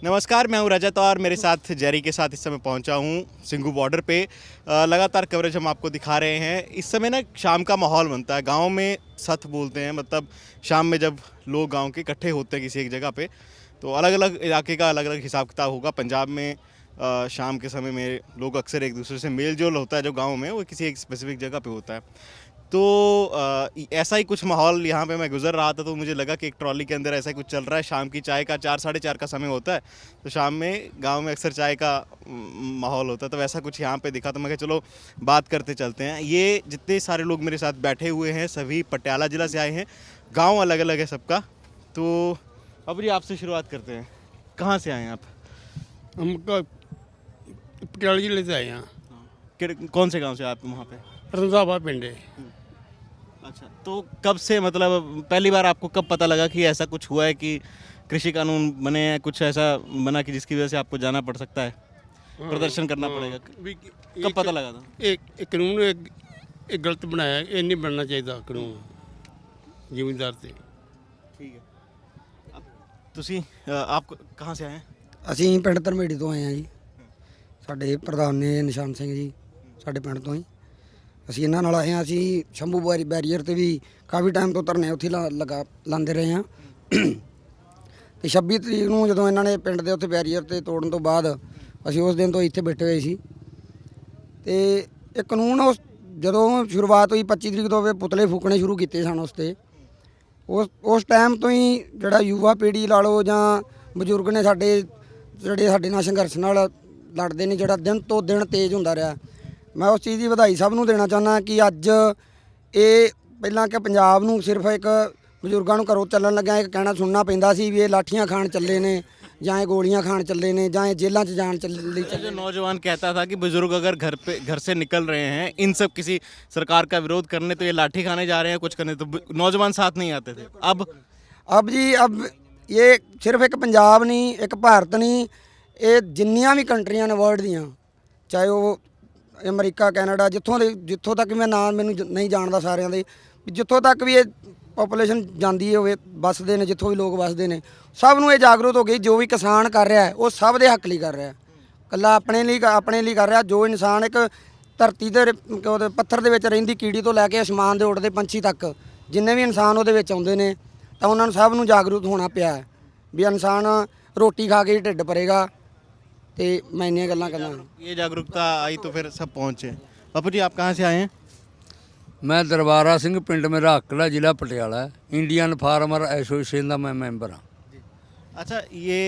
नमस्कार, मैं हूं रजत और मेरे साथ जेरी के साथ इस समय पहुंचा हूं सिंघू बॉर्डर पे। लगातार कवरेज हम आपको दिखा रहे हैं। इस समय ना शाम का माहौल बनता है। गांव में सथ बोलते हैं, मतलब शाम में जब लोग गांव के इकट्ठे होते हैं किसी एक जगह पे, तो अलग अलग इलाके का अलग अलग हिसाब किताब होगा। पंजाब में शाम के समय में लोग अक्सर एक दूसरे से मेल जोल होता है जो गाँव में, वो किसी एक स्पेसिफिक जगह पर होता है। तो ऐसा ही कुछ माहौल यहाँ पे मैं गुज़र रहा था, तो मुझे लगा कि एक ट्रॉली के अंदर ऐसा ही कुछ चल रहा है। शाम की चाय का 4 साढ़े 4 का समय होता है, तो शाम में गांव में अक्सर चाय का माहौल होता है, तो वैसा कुछ यहाँ पे दिखा। तो मैं कहा चलो बात करते चलते हैं। ये जितने सारे लोग मेरे साथ बैठे हुए हैं सभी पटियाला ज़िला से आए हैं। गाँव अलग अलग है सबका। तो अब जी आपसे शुरुआत करते हैं। कहाँ से आए हैं आप? हम पटियाला जिले से आए हैं। कौन से गाँव से आप वहाँ पे? रंधावा पिंड है। अच्छा, तो कब से, मतलब पहली बार आपको कब पता लगा कि ऐसा कुछ हुआ है कि कृषि कानून बने हैं, कुछ ऐसा बना कि जिसकी वजह से आपको जाना पड़ सकता है, प्रदर्शन करना पड़ेगा? कब पता लगा था? एक कानून एक गलत बनाया, ये नहीं बनना चाहिए कानून जिम्मेदार से। ठीक है। अब ਤੁਸੀਂ आप कहाँ से आए हैं? ਅਸੀਂ ਪਿੰਡ ਧਰਮੇੜੀ ਤੋਂ ਆਏ ਹਾਂ ਜੀ। ਸਾਡੇ ਪ੍ਰਧਾਨ ਨੇ ਨਿਸ਼ਾਨ ਸਿੰਘ ਜੀ, ਸਾਡੇ ਪਿੰਡ ਤੋਂ ਹੀ। ਅਸੀਂ ਇਹਨਾਂ ਨਾਲ ਆਏ ਹਾਂ। ਅਸੀਂ ਸ਼ੰਭੂ ਬੈਰੀਅਰ ਤੇ ਵੀ ਕਾਫੀ ਟਾਈਮ ਤੋਂ ਧਰਨੇ ਉੱਥੇ ਲਾਉਂਦੇ ਰਹੇ ਹਾਂ। ਤੇ 26 ਤਰੀਕ ਨੂੰ ਜਦੋਂ ਇਹਨਾਂ ਨੇ ਪਿੰਡ ਦੇ ਉੱਥੇ ਬੈਰੀਅਰ ਤੇ ਤੋੜਨ ਤੋਂ ਬਾਅਦ ਅਸੀਂ ਉਸ ਦਿਨ ਤੋਂ ਇੱਥੇ ਬੈਠੇ ਹੋਏ ਸੀ। ਤੇ ਇਹ ਕਾਨੂੰਨ ਜਦੋਂ ਸ਼ੁਰੂਆਤ ਹੋਈ 25 ਤਰੀਕ ਤੋਂ ਪੁਤਲੇ ਫੂਕਣੇ ਸ਼ੁਰੂ ਕੀਤੇ ਸਨ ਉਸ ਟਾਈਮ ਤੋਂ ਹੀ ਜਿਹੜਾ ਯੁਵਾ ਪੀੜ੍ਹੀ ਲਾ ਲਓ ਜਾਂ ਬਜ਼ੁਰਗ ਨੇ ਸਾਡੇ ਨਾਲ ਸੰਘਰਸ਼ ਨਾਲ ਲੜਦੇ ਨੇ, ਜਿਹੜਾ ਦਿਨ ਤੋਂ ਦਿਨ ਤੇਜ਼ ਹੁੰਦਾ ਰਿਹਾ। ਮੈਂ ਉਸ ਚੀਜ਼ ਦੀ ਵਧਾਈ ਸਭ ਨੂੰ ਦੇਣਾ ਚਾਹੁੰਦਾ ਕਿ ਅੱਜ ਇਹ ਪਹਿਲਾਂ ਕਿ ਪੰਜਾਬ ਨੂੰ ਸਿਰਫ ਇੱਕ ਬਜ਼ੁਰਗਾਂ ਨੂੰ ਘਰੋਂ ਚੱਲਣ ਲੱਗਿਆ ਇੱਕ ਕਹਿਣਾ ਸੁਣਨਾ ਪੈਂਦਾ ਸੀ ਵੀ ਇਹ ਲਾਠੀਆਂ ਖਾਣ ਚੱਲੇ ਨੇ ਜਾਂ ਇਹ ਗੋਲੀਆਂ ਖਾਣ ਚੱਲੇ ਨੇ ਜਾਂ ਇਹ ਜੇਲ੍ਹਾਂ 'ਚ ਜਾਣ ਲਈ जो नौजवान कहता था कि बुजुर्ग अगर घर से निकल रहे हैं इन सब किसी सरकार का विरोध करने, तो ये लाठी खाने जा रहे हैं, कुछ करने, तो नौजवान साथ नहीं आते थे। अब ये सिर्फ एक पंजाब नहीं, एक भारत नहीं, ये जिन्नियां भी कंट्रियां ने वर्ल्ड दियां, चाहे वो अमरीका कैनेडा, जिੱਥੋਂ तक मैं नाम मैनू नहीं जानता सारिਆਂ ਦੇ, ਜਿੱਥੋਂ तक भी ये ਪੋਪੂਲੇਸ਼ਨ ਜਾਂਦੀ ਹੋਵੇ, ਵੱਸਦੇ ਨੇ ਜਿੱਥੋਂ ਵੀ ਲੋਕ ਵੱਸਦੇ ਨੇ, ਸਭ ਨੂੰ ਇਹ ਜਾਗਰੂਕ ਹੋ ਗਈ। ਜੋ ਵੀ ਕਿਸਾਨ ਕਰ ਰਿਹਾ ਹੈ ਉਹ ਸਭ ਦੇ ਹੱਕ ਲਈ ਕਰ ਰਿਹਾ, ਇਕੱਲਾ ਆਪਣੇ ਲਈ ਕਰ ਰਿਹਾ। ਜੋ ਇਨਸਾਨ ਇੱਕ ਧਰਤੀ ਦੇ ਪੱਥਰ ਦੇ ਵਿੱਚ ਰਹਿੰਦੀ ਕੀੜੀ ਤੋਂ ਲੈ ਕੇ ਅਸਮਾਨ ਦੇ ਉੱਡਦੇ ਪੰਛੀ ਤੱਕ ਜਿੰਨੇ ਵੀ ਇਨਸਾਨ ਉਹਦੇ ਵਿੱਚ ਆਉਂਦੇ ਨੇ, ਤਾਂ ਉਹਨਾਂ ਨੂੰ ਸਭ ਨੂੰ ਜਾਗਰੂਕ ਹੋਣਾ ਪਿਆ ਹੈ ਵੀ ਇਨਸਾਨ ਰੋਟੀ ਖਾ ਕੇ ਹੀ ਢਿੱਡ ਭਰੇਗਾ। ਤੇ मैं इन्नियां गल्लां करना। ये जागरूकता आई तो फिर सब पहुँचे। बापू जी आप कहाँ से आए हैं? मैं दरबारा सिंह, पिंड मेरा हकड़ा, जिला पटियाला है। इंडियन फार्मर एसोसिएशन का मैं मेंबर हाँ। अच्छा, ये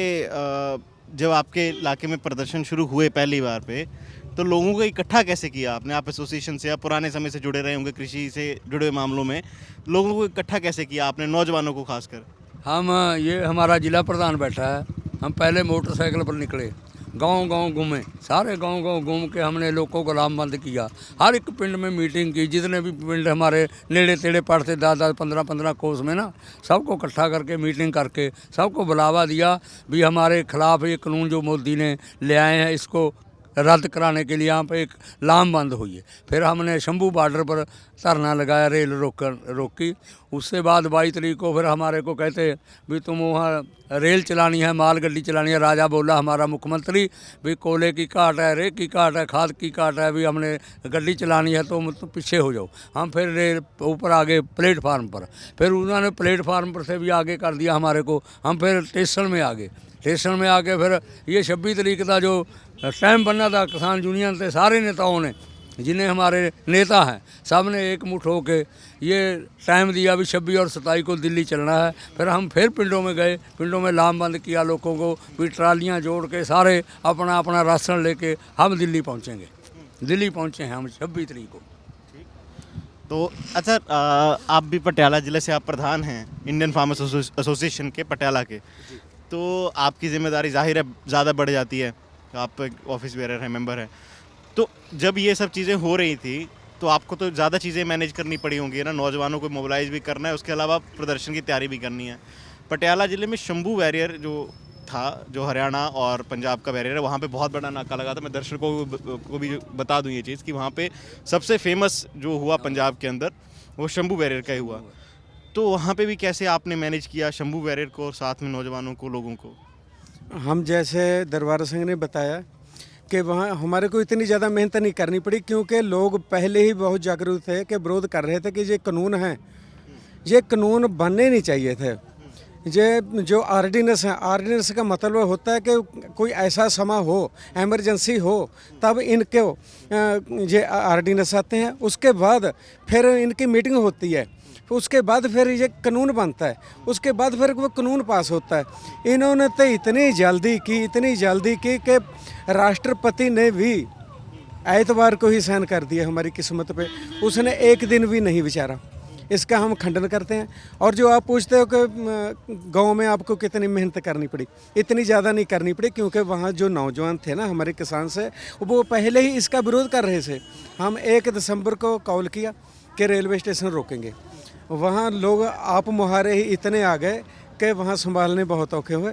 जब आपके इलाके में प्रदर्शन शुरू हुए पहली बार पे, तो लोगों को इकट्ठा कैसे किया आपने? आप एसोसिएशन से या पुराने समय से जुड़े रहे होंगे, कृषि से जुड़े हुए मामलों में, लोगों को इकट्ठा कैसे किया आपने, नौजवानों को खासकर? हम ये हमारा जिला प्रधान बैठा है। हम पहले मोटरसाइकिल पर निकले, गांव घूमे, सारे गांव घूम के हमने लोगों को लामबंद किया। हर एक पिंड में मीटिंग की, जितने भी पिंड हमारे नेड़े तेड़े पड़ते 10-10 15-15 कोस में ना, सबको इकट्ठा करके मीटिंग करके सबको बुलावा दिया भी हमारे खिलाफ ये कानून जो मोदी ने ले आए हैं इसको रद्द कराने के लिए यहाँ पे एक लामबंद हुई है। फिर हमने शंभू बॉर्डर पर धरना लगाया, रेल रोकी। उससे बाद 22 तरीक को फिर हमारे को कहते भी तुम वहाँ रेल चलानी है, माल गड्डी चलानी है। राजा बोला हमारा मुख्यमंत्री भी कोयले की काट है, रेत की काट है, खाद की काट है, भी हमने गड्डी चलानी है तो मतलब पीछे हो जाओ। हम फिर रेल ऊपर आगे प्लेटफार्म पर, फिर उन्होंने प्लेटफार्म पर से भी आगे कर दिया हमारे को। हम फिर स्टेशन में आके फिर ये 26 तरीक का जो टाइम बनना था, किसान यूनियन से सारे नेताओं ने, जिन्हें हमारे नेता हैं, सब ने एक मुठ होके ये टाइम दिया भी 26 और 27 को दिल्ली चलना है। फिर हम फिर पिंडों में गए, पिंडों में लामबंद किया लोगों को भी, ट्रालियाँ जोड़ के सारे अपना अपना राशन लेके हम दिल्ली पहुँचेंगे। दिल्ली पहुँचे हैं हम 26 तरीक को। तो अच्छा, आप भी पटियाला ज़िले से, आप प्रधान हैं इंडियन फार्मर्स एसोसिएशन के पटियाला के, तो आपकी जिम्मेदारी जाहिर है ज़्यादा बढ़ जाती है। आप ऑफिस बेरर हैं, मेंबर हैं, तो जब ये सब चीज़ें हो रही थी तो आपको तो ज़्यादा चीज़ें मैनेज करनी पड़ी होंगी ना, नौजवानों को मोबिलाइज भी करना है, उसके अलावा प्रदर्शन की तैयारी भी करनी है। पटियाला ज़िले में शंभू बैरियर जो था जो हरियाणा और पंजाब का बैरियर है, वहाँ पे बहुत बड़ा नाका लगा था। मैं दर्शकों को भी बता दूं ये चीज़ कि वहाँ पे सबसे फेमस जो हुआ पंजाब के अंदर वो शंभू बैरियर का ही हुआ। तो वहाँ पे भी कैसे आपने मैनेज किया शंभू बैरियर को और साथ में नौजवानों को, लोगों को? हम जैसे दरबार सिंह ने बताया कि वहाँ हमारे को इतनी ज़्यादा मेहनत नहीं करनी पड़ी, क्योंकि लोग पहले ही बहुत जागरूक थे कि विरोध कर रहे थे कि ये कानून है, ये कानून बनने नहीं चाहिए थे। ये जो आर्डिनेंस है, आर्डिनेंस का मतलब होता है कि कोई ऐसा समय हो, एमरजेंसी हो, तब इनको ये आर्डिनेंस आते हैं। उसके बाद फिर इनकी मीटिंग होती है, उसके बाद फिर ये कानून बनता है, उसके बाद फिर वो कानून पास होता है। इन्होंने तो इतनी जल्दी की कि राष्ट्रपति ने भी एतवार को ही साइन कर दिया हमारी किस्मत पे, उसने एक दिन भी नहीं विचारा। इसका हम खंडन करते हैं। और जो आप पूछते हो कि गांव में आपको कितनी मेहनत करनी पड़ी, इतनी ज़्यादा नहीं करनी पड़ी, क्योंकि वहाँ जो नौजवान थे ना हमारे किसान से, वो पहले ही इसका विरोध कर रहे थे। हम 1 दिसंबर को कॉल किया कि रेलवे स्टेशन रोकेंगे, वहाँ लोग आप मुहारे ही इतने आ गए कि वहाँ संभालने बहुत औखे हुए।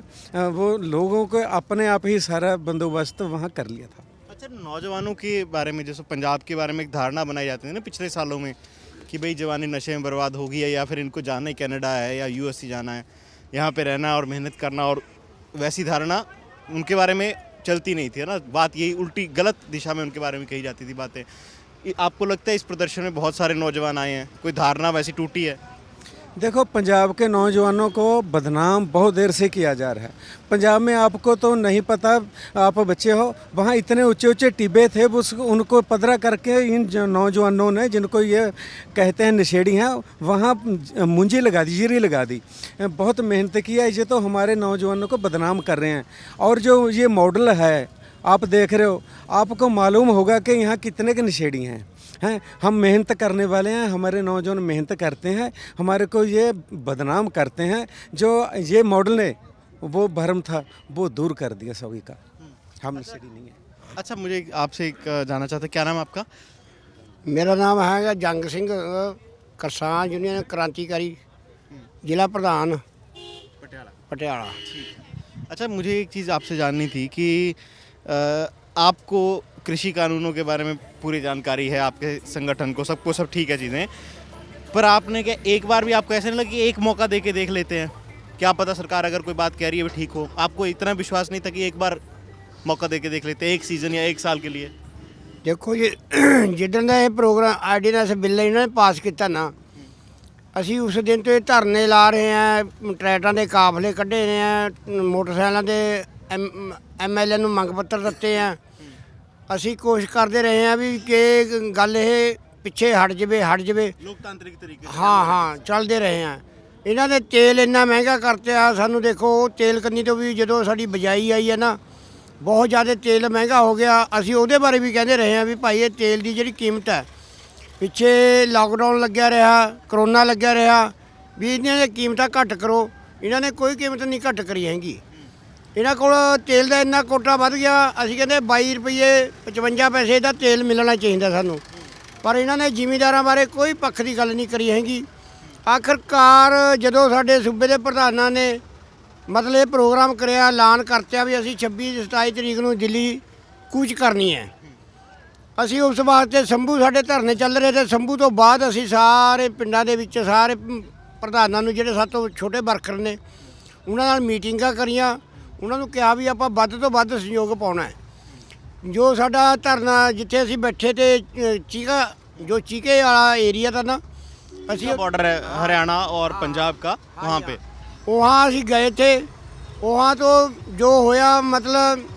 वो लोगों को अपने आप ही सारा बंदोबस्त वहाँ कर लिया था। अच्छा, नौजवानों के बारे में, जैसे पंजाब के बारे में एक धारणा बनाई जाती है ना पिछले सालों में कि भाई जवानी नशे में बर्बाद होगी है, या फिर इनको जाना ही कनाडा है या यूएस जाना है, यहाँ पे रहना और मेहनत करना, और वैसी धारणा उनके बारे में चलती नहीं थी, है ना। बात यही उल्टी गलत दिशा में उनके बारे में कही जाती थी बातें। आपको लगता है इस प्रदर्शन में बहुत सारे नौजवान आए हैं, कोई धारणा वैसी टूटी है? देखो, पंजाब के नौजवानों को बदनाम बहुत देर से किया जा रहा है। पंजाब में आपको तो नहीं पता, आप बच्चे हो, वहाँ इतने ऊंचे ऊंचे टिब्बे थे, उनको पदरा करके इन नौजवानों ने, जिनको ये कहते हैं नशेड़ी हैं, वहाँ मुंजी लगा दी, जीरी लगा दी। बहुत मेहनत किया, ये तो हमारे नौजवानों को बदनाम कर रहे हैं। और जो ये मॉडल है आप देख रहे हो, आपको मालूम होगा कि यहाँ कितने के नशेड़ी हैं। हम मेहनत करने वाले हैं, हमारे नौजवान मेहनत करते हैं, हमारे को ये बदनाम करते हैं। जो ये मॉडल ने वो भ्रम था वो दूर कर दिया सभी का। हम नशेड़ी नहीं है। अच्छा, मुझे आपसे एक जानना चाहता, क्या नाम है आपका? मेरा नाम है जंग सिंह, किसान यूनियन क्रांतिकारी, जिला प्रधान पटियाला। अच्छा, मुझे एक चीज़ आपसे जाननी थी कि आपको कृषि कानूनों के बारे में पूरी जानकारी है, आपके संगठन को, सबको सब ठीक है चीज़ें, पर आपने क्या एक बार भी आपको ऐसा नहीं लगा कि एक मौका दे के देख लेते हैं, क्या पता सरकार अगर कोई बात कह रही है वो ठीक हो? आपको इतना विश्वास नहीं था कि एक बार मौका दे के देख लेते हैं, 1 सीज़न या 1 साल के लिए? देखो जी, जिੱਦਣ ਦਾ ਇਹ ਪ੍ਰੋਗਰਾਮ ਆਰਡੀਨੈਂਸ ਬਿੱਲ ਇਹਨਾਂ ਨੇ ਪਾਸ ਕੀਤਾ ਨਾ, ਅਸੀਂ ਉਸ ਦਿਨ ਤੋਂ ਇਹ ਧਰਨੇ ਲਾ ਰਹੇ ਹਾਂ, ਟਰੈਕਟਰਾਂ ਦੇ ਕਾਫਲੇ ਕੱਢੇ ਰਹੇ ਹਾਂ, ਮੋਟਰਸਾਈਕਲਾਂ ਦੇ ਐਮਐਲਏ ਨੂੰ ਮੰਗ ਪੱਤਰ ਦਿੱਤੇ ਆ। ਅਸੀਂ ਕੋਸ਼ਿਸ਼ ਕਰਦੇ ਰਹੇ ਹਾਂ ਵੀ ਕਿ ਗੱਲ ਇਹ ਪਿੱਛੇ ਹਟ ਜਾਵੇ। ਲੋਕਤਾਂਤਰਿਕ ਤਰੀਕੇ से ਹਾਂ ਚੱਲਦੇ ਰਹੇ ਹਾਂ। ਇਹਨਾਂ ਨੇ ਤੇਲ ਇੰਨਾ ਮਹਿੰਗਾ ਕਰਤਿਆ ਸਾਨੂੰ। ਦੇਖੋ, ਤੇਲ ਕੰਨੀ ਤੋਂ ਵੀ ਜਦੋਂ ਸਾਡੀ ਬਜਾਈ ਆਈ ਹੈ ਨਾ, ਬਹੁਤ ਜ਼ਿਆਦਾ ਤੇਲ ਮਹਿੰਗਾ ਹੋ ਗਿਆ। ਅਸੀਂ ਉਹਦੇ ਬਾਰੇ ਵੀ ਕਹਿੰਦੇ ਰਹੇ ਹਾਂ ਵੀ ਭਾਈ ਇਹ ਤੇਲ ਦੀ ਜਿਹੜੀ ਕੀਮਤ ਹੈ, ਪਿੱਛੇ ਲਾਕਡਾਊਨ ਲੱਗਿਆ ਰਿਹਾ, ਕਰੋਨਾ ਲੱਗਿਆ ਰਿਹਾ, ਵੀ ਇਹਨਾਂ ਦੀਆਂ ਕੀਮਤਾਂ ਘੱਟ ਕਰੋ। ਇਹਨਾਂ ਨੇ ਕੋਈ ਕੀਮਤ ਨਹੀਂ ਘੱਟ ਕਰੀ ਹੈਗੀ। ਇਹਨਾਂ ਕੋਲ ਤੇਲ ਦਾ ਇੰਨਾ ਕੋਟਾ ਵੱਧ ਗਿਆ, ਅਸੀਂ ਕਹਿੰਦੇ 22 ਰੁਪਏ 55 ਪੈਸੇ ਦਾ ਤੇਲ ਮਿਲਣਾ ਚਾਹੀਦਾ ਸਾਨੂੰ, ਪਰ ਇਹਨਾਂ ਨੇ ਜ਼ਿਮੀਂਦਾਰਾਂ ਬਾਰੇ ਕੋਈ ਪੱਖ ਦੀ ਗੱਲ ਨਹੀਂ ਕਰੀ ਹੈਗੀ। ਆਖਰਕਾਰ ਜਦੋਂ ਸਾਡੇ ਸੂਬੇ ਦੇ ਪ੍ਰਧਾਨਾਂ ਨੇ ਮਤਲਬ ਇਹ ਪ੍ਰੋਗਰਾਮ ਕਰਿਆ, ਐਲਾਨ ਕਰਤਿਆ ਵੀ ਅਸੀਂ 26-27 ਤਰੀਕ ਨੂੰ ਦਿੱਲੀ ਕੂਚ ਕਰਨੀ ਹੈ, ਅਸੀਂ ਉਸ ਵਾਸਤੇ ਸ਼ੰਭੂ ਸਾਡੇ ਧਰਨੇ ਚੱਲ ਰਹੇ ਤੇ ਸ਼ੰਭੂ ਤੋਂ ਬਾਅਦ ਅਸੀਂ ਸਾਰੇ ਪਿੰਡਾਂ ਦੇ ਵਿੱਚ ਸਾਰੇ ਪ੍ਰਧਾਨਾਂ ਨੂੰ, ਜਿਹੜੇ ਸਾਡੇ ਤੋਂ ਛੋਟੇ ਵਰਕਰ ਨੇ, ਉਹਨਾਂ ਨਾਲ ਮੀਟਿੰਗਾਂ ਕਰੀਆਂ। ਉਹਨਾਂ ਨੂੰ ਕਿਹਾ ਵੀ ਆਪਾਂ ਵੱਧ ਤੋਂ ਵੱਧ ਸਹਿਯੋਗ ਪਾਉਣਾ ਹੈ। ਜੋ ਸਾਡਾ ਧਰਨਾ ਜਿੱਥੇ ਅਸੀਂ ਬੈਠੇ ਤੇ ਚੀਕੇ वाला एरिया था ना, ਅਸੀਂ बॉर्डर है हरियाणा और पंजाब का, वहाँ पे वहाँ ਅਸੀਂ ਗਏ थे। वहाँ तो जो होया मतलब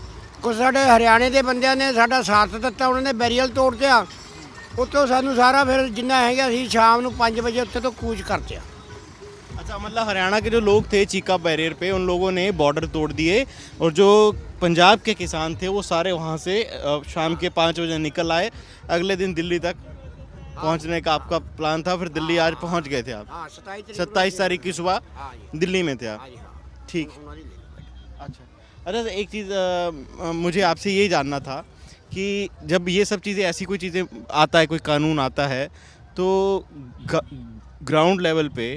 ਕੁਛ ਸਾਡੇ ਹਰਿਆਣੇ ਦੇ ਬੰਦਿਆਂ ਨੇ ਸਾਡਾ ਸਾਥ ਦਿੱਤਾ, ਉਹਨਾਂ ਨੇ ਬੈਰੀਅਰ ਤੋੜਤਿਆ। ਉੱਥੋਂ ਸਾਨੂੰ ਸਾਰਾ ਫਿਰ ਜਿੰਨਾ ਹੈਗਾ ਸੀ ਸ਼ਾਮ ਨੂੰ 5 ਵਜੇ ਉੱਥੇ ਤੋਂ ਕੂਚ ਕਰਤਿਆ। अच्छा, मतलब हरियाणा के जो लोग थे चीका बैरियर पे, उन लोगों ने बॉर्डर तोड़ दिए, और जो पंजाब के किसान थे वो सारे वहाँ से शाम के 5 बजे निकल आए। अगले दिन दिल्ली तक पहुँचने का आपका प्लान था, फिर दिल्ली आज पहुँच गए थे आप? हाँ, 27 तारीख की सुबह दिल्ली में थे आप? हाँ। ठीक। अच्छा, एक चीज़ मुझे आपसे ये जानना था कि जब ये सब चीज़ें, ऐसी कोई चीज़ें आता है, कोई कानून आता है, तो ग्राउंड लेवल पे,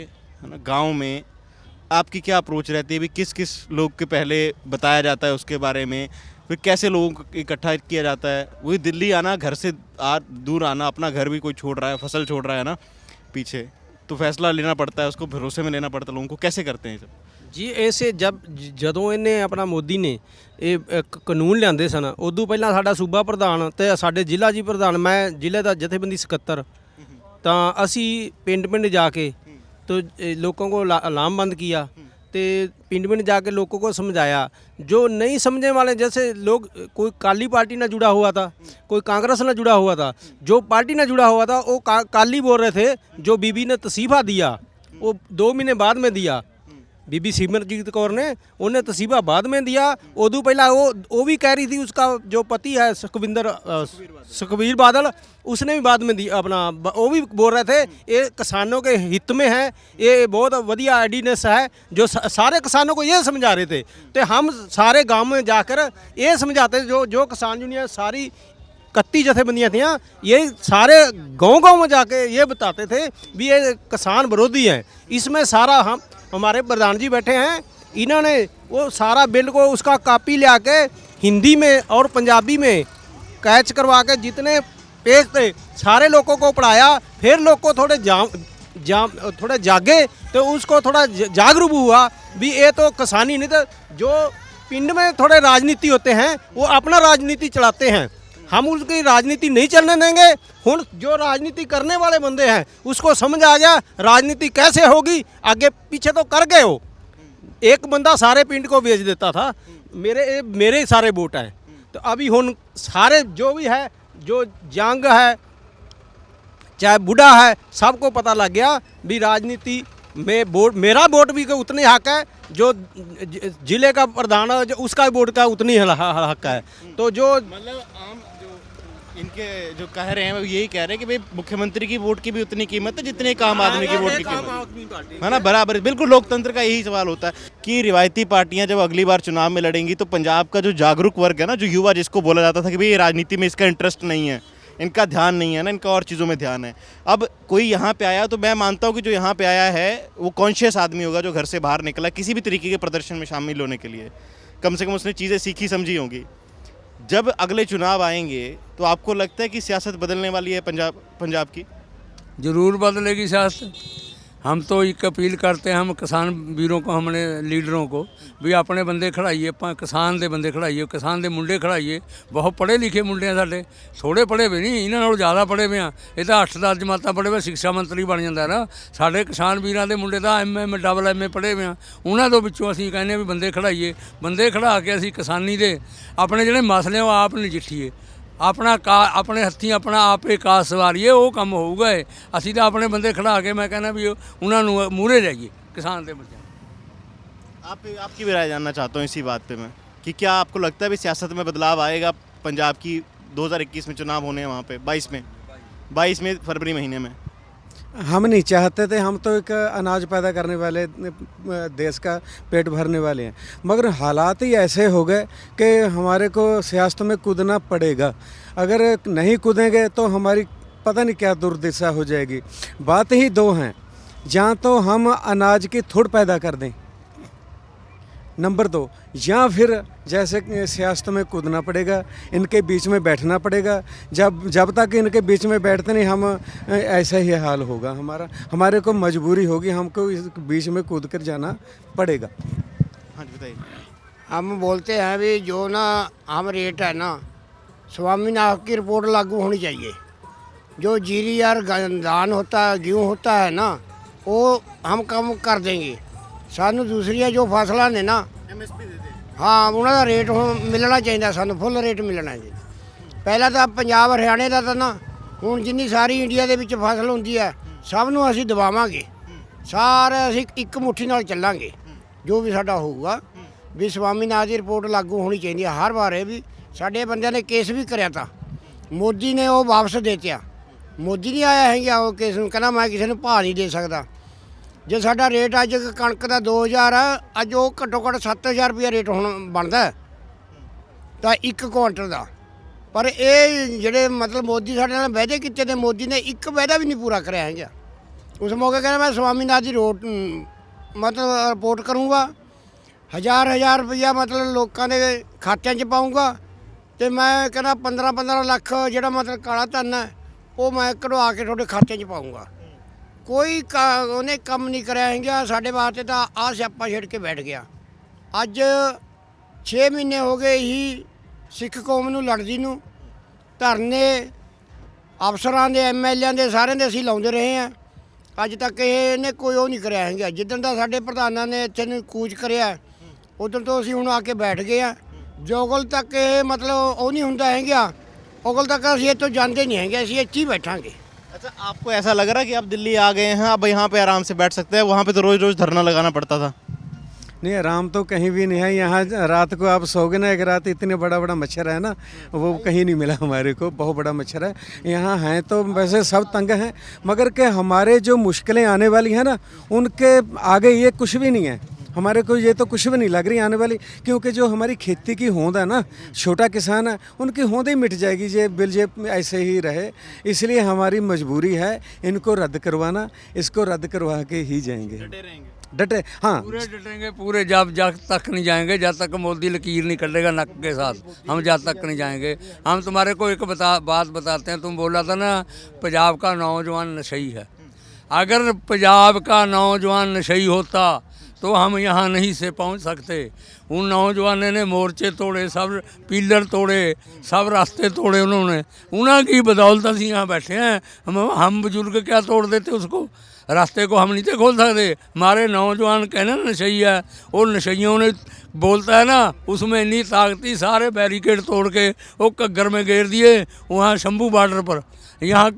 है ना, गांव में आपकी क्या अप्रोच रहती है? भी किस किस लोग के पहले बताया जाता है उसके बारे में, फिर कैसे लोगों को इकट्ठा किया जाता है? वही दिल्ली आना, घर से दूर आना, अपना घर भी कोई छोड़ रहा है, फसल छोड़ रहा है ना पीछे, तो फैसला लेना पड़ता है, उसको भरोसे में लेना पड़ता है। लोगों को कैसे करते हैं ये सब? ਜੀ ਐਸੇ ਜਦੋਂ ਇਹਨੇ ਆਪਣਾ ਮੋਦੀ ਨੇ ਇਹ ਕਾਨੂੰਨ ਲਿਆਂਦੇ ਸਨ, ਉਦੋਂ ਪਹਿਲਾਂ ਸਾਡਾ ਸੂਬਾ ਪ੍ਰਧਾਨ ਤੇ ਸਾਡੇ ਜ਼ਿਲ੍ਹਾ ਜੀ ਪ੍ਰਧਾਨ, ਮੈਂ ਜ਼ਿਲ੍ਹੇ ਦਾ ਜਥੇਬੰਦੀ ਸਕੱਤਰ, ਤਾਂ ਅਸੀਂ ਪਿੰਡ ਪਿੰਡ ਜਾ ਕੇ तो लोगों को लामबंद किया, तो पिंड पिंड जाके लोगों को समझाया। जो नहीं समझने वाले, जैसे लोग, कोई काली पार्टी ना जुड़ा हुआ था, कोई कांग्रेस ना जुड़ा हुआ था, जो पार्टी ना जुड़ा हुआ था वो काली बोल रहे थे। जो बीबी ने तसीफा दिया वो 2 महीने बाद में दिया, बीबी सिमरजीत कौर ने, उन्हें तसीबा बाद में दिया। उदू पहला वो भी कह रही थी, उसका जो पति है सुखबीर बादल, उसने भी बाद में दिया अपना। वो भी बोल रहे थे ये किसानों के हित में है, ये बहुत वधिया आइडियनेस है, जो सारे किसानों को ये समझा रहे थे। तो हम सारे गांव में जाकर ये समझाते, जो किसान यूनियन सारी 31 जथेबंदियाँ थी, ये सारे गांव में जाके ये बताते थे भी ये किसान विरोधी है। इसमें सारा हमारे प्रधान जी बैठे हैं, इन्होंने वो सारा बिल को उसका कॉपी ले आके हिंदी में और पंजाबी में कैच करवा के जितने पेज थे सारे लोगों को पढ़ाया। फिर लोग को थोड़े थोड़े जागे, तो उसको थोड़ा जागरूक हुआ भी ये तो किसानी नहीं, तो जो पिंड में थोड़े राजनीति होते हैं वो अपना राजनीति चलाते हैं, हम उसकी राजनीति नहीं चलने देंगे। हुन जो राजनीति करने वाले बंदे हैं उसको समझ आ गया राजनीति कैसे होगी, आगे पीछे तो कर गए हो। एक बंदा सारे पिंड को बेच देता था, मेरे सारे वोट हैं। तो अभी हुन सारे जो भी है, जो जंग है चाहे बूढ़ा है, सबको पता लग गया भी राजनीति में वोट, मेरा वोट भी उतने हक है, जो जिले का प्रधान है उसका वोट का उतनी हक है। तो जो मतलब आम इनके जो कह रहे हैं वो यही कह रहे हैं कि भाई मुख्यमंत्री की वोट की भी उतनी कीमत है जितनी एक आम आदमी की वोट की कीमत है ना, बराबर। बिल्कुल लोकतंत्र का यही सवाल होता है कि रिवायती पार्टियां जब अगली बार चुनाव में लड़ेंगी तो पंजाब का जो जागरूक वर्ग है ना, जो युवा, जिसको बोला जाता था कि भाई ये राजनीति में इसका इंटरेस्ट नहीं है, इनका ध्यान नहीं है ना, इनका और चीज़ों में ध्यान है। अब कोई यहाँ पे आया तो मैं मानता हूँ कि जो यहाँ पे आया है वो कॉन्शियस आदमी होगा, जो घर से बाहर निकला किसी भी तरीके के प्रदर्शन में शामिल होने के लिए, कम से कम उसने चीज़ें सीखी समझी होंगी। जब अगले चुनाव आएंगे तो आपको लगता है कि सियासत बदलने वाली है पंजाब की? ज़रूर बदलेगी सियासत। हम तो एक अपील करते हैं, हम किसान वीरों को, हमने लीडरों को भी अपने बंदे खड़ाइए, किसान दे बंदे खड़ाइए, किसान दे मुंडे खड़ाइए। बहुत पढ़े लिखे मुंडे हैं साडे, थोड़े पढ़े भी नहीं, इन्होंने ज़्यादा पढ़े हुए हैं। ये तो 8-10 जमातां पढ़े हुए शिक्षा मंत्री बन जाता है ना। साढ़े किसान वीरां दे मुंडे तो MM डबल MA पढ़े हुए हैं, उन्होंने तो विचों असीं कहने भी बंदे खड़ाइए। बंदे खड़ा के असीं किसानी दे अपने जिहड़े मसले वो आप नजिठीए, अपने हत्थीं अपना आपे कास सवारीए, वो काम होऊगा। असीं तो अपने बंदे खड़ा के, मैं कहना भी उन्होंने मूहरे जाइए किसान दे बच्चे। आपकी भी राय जानना चाहता हूँ इसी बात पे मैं, कि क्या आपको लगता है भी सियासत में बदलाव आएगा? पंजाब की 2021 में चुनाव होने हैं वहाँ पे 22 में फरवरी महीने में। हम नहीं चाहते थे, हम तो एक अनाज पैदा करने वाले देश का पेट भरने वाले हैं, मगर हालात ही ऐसे हो गए कि हमारे को सियासत में कूदना पड़ेगा। अगर नहीं कूदेंगे तो हमारी पता नहीं क्या दुर्दशा हो जाएगी। बात ही दो हैं, जहाँ तो हम अनाज की थोड़ पैदा कर दें, नंबर 2, या फिर जैसे सियासत में कूदना पड़ेगा, इनके बीच में बैठना पड़ेगा। जब तक इनके बीच में बैठते नहीं, हम ऐसा ही हाल होगा हमारे को मजबूरी होगी, हमको इस बीच में कूद कर जाना पड़ेगा। हाँ जी बताइए। हम बोलते हैं भी जो ना हम रेट है ना, स्वामीनाथन की रिपोर्ट लागू होनी चाहिए। जो जीरी और धान होता है, गेहूँ होता है ना, वो हम कम कर देंगे। सानू दूसरिया जो फसलां ने ना, MSP दे दे। हाँ उन्होंने रेट मिलना चाहिए, सानू फुल रेट मिलना जी। पहला तो पंजाब हरियाणे का ना, हुण जिन्नी सारी इंडिया दे विच फसल हुंदी है सब नूं असीं दबावांगे, सारे असीं एक मुट्ठी नाल चलांगे। जो भी साडा होऊगा भी स्वामीनाथन की रिपोर्ट लागू होनी चाहिए हर बार। भी साडे बंदिਆਂ ने केस भी करिया था, मोदी ने वो वापस दे दिया। मोदी नहीं आया है वो केस नूं, कहना मैं किसी नूं भाव नहीं दे सकदा। जे साडा रेट अज कणक का 2000 है, अज वो घट्टो घट्ट 7000 रुपया रेट हुण बनदा तां 1 क्विंटल का। पर ये ਜਿਹੜੇ मतलब मोदी साडे नाल वायदे कीते ते मोदी ने एक वायदा भी नहीं पूरा करिया है। उस मौके कहना मैं स्वामीनाथन की ਮਤਲਬ ਰਿਪੋਰਟ ਕਰੂੰਗਾ, ਹਜ਼ਾਰ ਰੁਪਈਆ ਮਤਲਬ ਲੋਕਾਂ ਦੇ ਖਾਤਿਆਂ 'ਚ ਪਾਊਂਗਾ ਤੇ ਮੈਂ ਕਹਿੰਦਾ 15 ਲੱਖ ਜਿਹੜਾ ਮਤਲਬ ਕਾਲਾ ਧਨ ਹੈ ਉਹ ਮੈਂ ਕਢਵਾ ਕੇ ਤੁਹਾਡੇ ਖਾਤੇ 'ਚ ਪਾਊਂਗਾ। ਕੋਈ ਉਹਨੇ ਕੰਮ ਨਹੀਂ ਕਰਿਆ ਹੈਗਾ ਸਾਡੇ ਵਾਸਤੇ, ਤਾਂ ਆਹ ਸਿਆਪਾ ਛੇੜ ਕੇ ਬੈਠ ਗਿਆ। ਅੱਜ 6 ਮਹੀਨੇ ਹੋ ਗਏ ਹੀ ਸਿੱਖ ਕੌਮ ਨੂੰ ਲੜਦੀ ਨੂੰ, ਧਰਨੇ ਅਫਸਰਾਂ ਦੇ MLA ਦੇ ਸਾਰਿਆਂ ਦੇ ਅਸੀਂ ਲਾਉਂਦੇ ਰਹੇ ਹਾਂ। ਅੱਜ ਤੱਕ ਇਹਨੇ ਕੋਈ ਉਹ ਨਹੀਂ ਕਰਿਆ ਹੈਗਾ। ਜਿੱਦਣ ਦਾ ਸਾਡੇ ਪ੍ਰਧਾਨਾਂ ਨੇ ਇੱਥੇ ਨੂੰ ਕੂਚ ਕਰਿਆ ਉਦੋਂ ਤੋਂ ਅਸੀਂ ਹੁਣ ਆ ਕੇ ਬੈਠ ਗਏ ਹਾਂ। ਜੋਗਲ ਤੱਕ ਇਹ ਮਤਲਬ ਉਹ ਨਹੀਂ ਹੁੰਦਾ ਹੈਗਾ, ਉਗਲ तक ਅਸੀਂ ਇੱਥੋਂ ਜਾਂਦੇ नहीं हैं, ਅਸੀਂ ਇੱਥੇ ही बैठांगे। अच्छा, आपको ऐसा लग रहा है कि आप दिल्ली आ गए हैं, अब यहाँ पे आराम से बैठ सकते हैं? वहाँ पे तो रोज़ रोज़ धरना लगाना पड़ता था। नहीं, आराम तो कहीं भी नहीं है। यहाँ रात को आप सोगे ना, एक रात इतने बड़ा मच्छर है ना, वो कहीं नहीं मिला हमारे को। बहुत बड़ा मच्छर है यहाँ। हैं तो वैसे सब तंग हैं, मगर के हमारे जो मुश्किलें आने वाली हैं ना, उनके आगे ये कुछ भी नहीं है। हमारे को ये तो कुछ भी नहीं लग रही आने वाली, क्योंकि जो हमारी खेती की होंद है ना, छोटा किसान है, उनकी होंद ही मिट जाएगी ये बिल जे ऐसे ही रहे। इसलिए हमारी मजबूरी है इनको रद्द करवाना। इसको रद्द करवा के ही जाएंगे, डटे। हाँ, पूरे डटेंगे, पूरे जब तक नहीं जाएंगे जब तक मोदी लकीर नहीं कटेगा नक के साथ, हम जब तक नहीं जाएंगे। हम तुम्हारे को एक बात बताते हैं। तुम बोला था ना पंजाब का नौजवान नशई है। अगर पंजाब का नौजवान नशई होता तो हम यहाँ नहीं से पहुँच सकते। उन नौजवानों ने मोर्चे तोड़े, सब पिलर तोड़े, सब रास्ते तोड़े उन्होंने। उन्हीं की बदौलत असी यहाँ बैठे हैं। हम बुजुर्ग क्या तोड़ देते उसको? रास्ते को हम नहीं थे खोल सकते। हमारे नौजवान कहना नशई है, वो नशइयों ने बोलता है ना, उसमें इतनी ताकती सारे बैरिकेड तोड़ के वो घग्गर में घेर दिए वहाँ शंभू बॉर्डर पर। यहाँ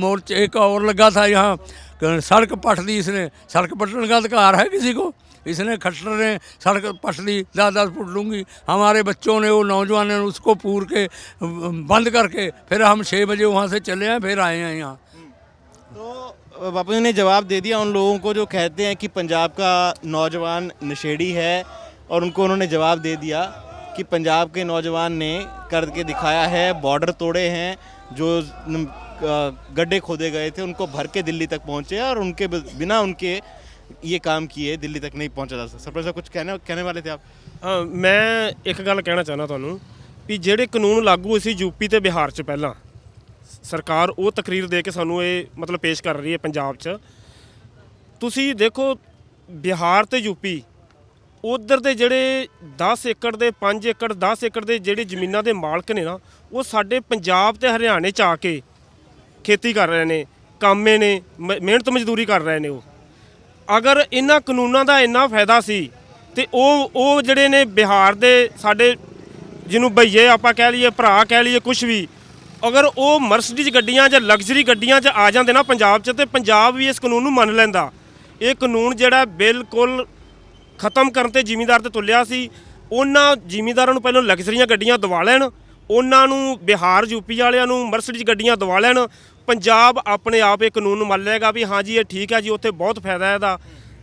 मोर्चे एक और लगा था, यहाँ सड़क पट दी इसने। सड़क पटने का अधिकार है किसी को? इसने खट्टर ने सड़क पट दी 10 फुट लूँगी। हमारे बच्चों ने, वो नौजवान ने उसको पूर के बंद करके फिर हम 6 बजे वहाँ से चले हैं, फिर आए हैं यहाँ। तो बापू जी ने जवाब दे दिया उन लोगों को जो कहते हैं कि पंजाब का नौजवान नशेड़ी है, और उनको उन्होंने जवाब दे दिया कि पंजाब के नौजवान ने करके दिखाया है, बॉर्डर तोड़े हैं, जो गड्ढे खोदे गए थे उनको भर के दिल्ली तक पहुँचे, और उनके बिना उनके ये काम किए दिल्ली तक नहीं पहुँचा जा सकता। सरपंच साहब कुछ कहने वाले थे आप? ਮੈਂ ਇੱਕ ਗੱਲ ਕਹਿਣਾ ਚਾਹੁੰਦਾ ਤੁਹਾਨੂੰ ਵੀ ਜਿਹੜੇ ਕਾਨੂੰਨ ਲਾਗੂ ਸੀ ਯੂਪੀ ਤੇ ਬਿਹਾਰ 'ਚ, ਪਹਿਲਾਂ ਸਰਕਾਰ ਉਹ ਤਕਰੀਰ ਦੇ ਕੇ ਸਾਨੂੰ ਇਹ ਮਤਲਬ ਪੇਸ਼ ਕਰ ਰਹੀ ਹੈ ਪੰਜਾਬ 'ਚ। ਤੁਸੀਂ ਦੇਖੋ ਬਿਹਾਰ ਤੇ ਯੂਪੀ ਉਧਰ ਦੇ ਜਿਹੜੇ 10 ਏਕੜ ਦੇ 5 ਏਕੜ 10 ਏਕੜ ਦੇ ਜਿਹੜੇ ਜ਼ਮੀਨਾਂ ਦੇ ਮਾਲਕ ਨੇ ਨਾ, ਉਹ ਸਾਡੇ ਪੰਜਾਬ ਤੇ ਹਰਿਆਣੇ 'ਚ ਆ ਕੇ ਖੇਤੀ ਕਰ ਰਹੇ ਨੇ, ਕਾਮੇ ਨੇ, ਮਿਹਨਤ ਮਜ਼ਦੂਰੀ ਕਰ ਰਹੇ ਨੇ। ਉਹ ਅਗਰ ਇਹਨਾਂ ਕਾਨੂੰਨਾਂ ਦਾ ਇੰਨਾ ਫਾਇਦਾ ਸੀ ਤੇ ਉਹ ਜਿਹੜੇ ਨੇ ਬਿਹਾਰ ਦੇ ਸਾਡੇ ਜਿਹਨੂੰ ਭਈਏ ਆਪਾਂ ਕਹਿ ਲਈਏ, ਭਰਾ ਕਹਿ ਲਈਏ, ਕੁਛ ਵੀ, ਅਗਰ ਉਹ ਮਰਸਡੀਜ਼ ਗੱਡੀਆਂ ਜਾਂ ਲਗਜ਼ਰੀ ਗੱਡੀਆਂ 'ਚ ਆ ਜਾਂਦੇ ਨਾ ਪੰਜਾਬ 'ਚ, ਤੇ ਪੰਜਾਬ ਵੀ ਇਸ ਕਾਨੂੰਨ ਨੂੰ ਮੰਨ ਲੈਂਦਾ। ਇਹ ਕਾਨੂੰਨ ਜਿਹੜਾ ਬਿਲਕੁਲ ਖਤਮ ਕਰਨ ਤੇ ਜ਼ਿਮੀਂਦਾਰ ਤੇ ਤੁਲਿਆ ਸੀ। ਉਹਨਾਂ ਜ਼ਿਮੀਂਦਾਰਾਂ ਨੂੰ ਪਹਿਲਾਂ ਲਗਜ਼ਰੀਆਂ ਗੱਡੀਆਂ ਦਵਾ ਲੈਣ, ਉਹਨਾਂ ਨੂੰ ਬਿਹਾਰ ਯੂਪੀ ਵਾਲਿਆਂ ਨੂੰ ਮਰਸਡੀਜ਼ ਗੱਡੀਆਂ ਦਵਾ ਲੈਣ। ਪੰਜਾਬ ਆਪਣੇ ਆਪ ਇਹ ਕਾਨੂੰਨ ਨੂੰ ਮੰਨ ਲਏਗਾ ਵੀ ਹਾਂ ਜੀ ਇਹ ਠੀਕ ਹੈ ਜੀ, ਉੱਥੇ ਬਹੁਤ ਫਾਇਦਾ ਇਹਦਾ।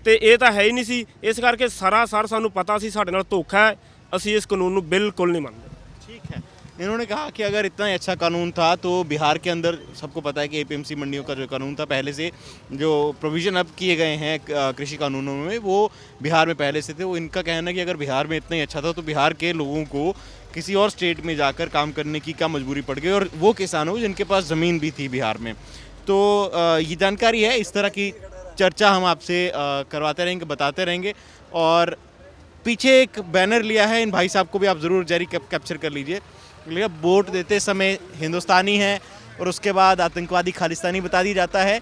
ਤੇ ਇਹ ਤਾਂ ਹੈ ਹੀ ਨਹੀਂ ਸੀ। ਇਸ ਕਰਕੇ ਸਰਾਸਰ ਸਾਨੂੰ ਪਤਾ ਸੀ ਸਾਡੇ ਨਾਲ ਧੋਖਾ ਹੈ। ਅਸੀਂ ਇਸ ਕਾਨੂੰਨ ਨੂੰ ਬਿਲकुल नहीं मानते। ठीक है, इन्होंने कहा कि अगर इतना ही अच्छा कानून था तो बिहार के अंदर सबको पता है कि APMC मंडियों का जो कानून था पहले से, जो प्रोविज़न अब किए गए हैं कृषि कानूनों में, वो बिहार में पहले से थे। वो इनका कहना है कि अगर बिहार में इतना ही अच्छा था तो बिहार के लोगों को किसी और स्टेट में जाकर काम करने की क्या मजबूरी पड़ गई, और वो किसानों जिनके पास ज़मीन भी थी बिहार में। तो ये जानकारी है, इस तरह की चर्चा हम आपसे करवाते रहेंगे, बताते रहेंगे। और पीछे एक बैनर लिया है, इन भाई साहब को भी आप ज़रूर जारी कैप्चर कर लीजिए। वोट देते समय हिंदुस्तानी है, और उसके बाद आतंकवादी खालिस्तानी बता दी जाता है,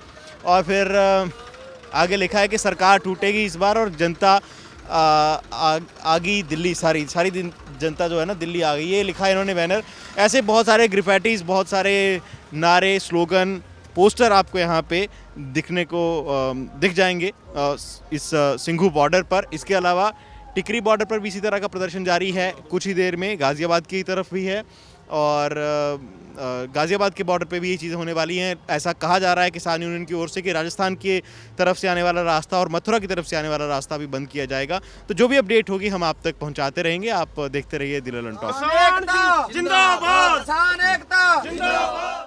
और फिर आगे लिखा है कि सरकार टूटेगी इस बार और जनता आ गई दिल्ली, सारी जनता जो है ना दिल्ली आ गई, ये लिखा है इन्होंने बैनर। ऐसे बहुत सारे ग्रिफिटीज़, बहुत सारे नारे, स्लोगन, पोस्टर आपको यहाँ पे दिखने को दिख जाएंगे इस सिंघू बॉर्डर पर। इसके अलावा टिकरी बॉर्डर पर भी इसी तरह का प्रदर्शन जारी है। कुछ ही देर में गाज़ियाबाद की तरफ भी है, और गाज़ियाबाद के बॉर्डर पे भी ये चीज़ें होने वाली हैं। ऐसा कहा जा रहा है किसान यूनियन की ओर से कि राजस्थान की तरफ से आने वाला रास्ता और मथुरा की तरफ से आने वाला रास्ता भी बंद किया जाएगा। तो जो भी अपडेट होगी हम आप तक पहुंचाते रहेंगे। आप देखते रहिए दिल टॉक। जिंदाबाद, किसान एकता जिंदाबाद।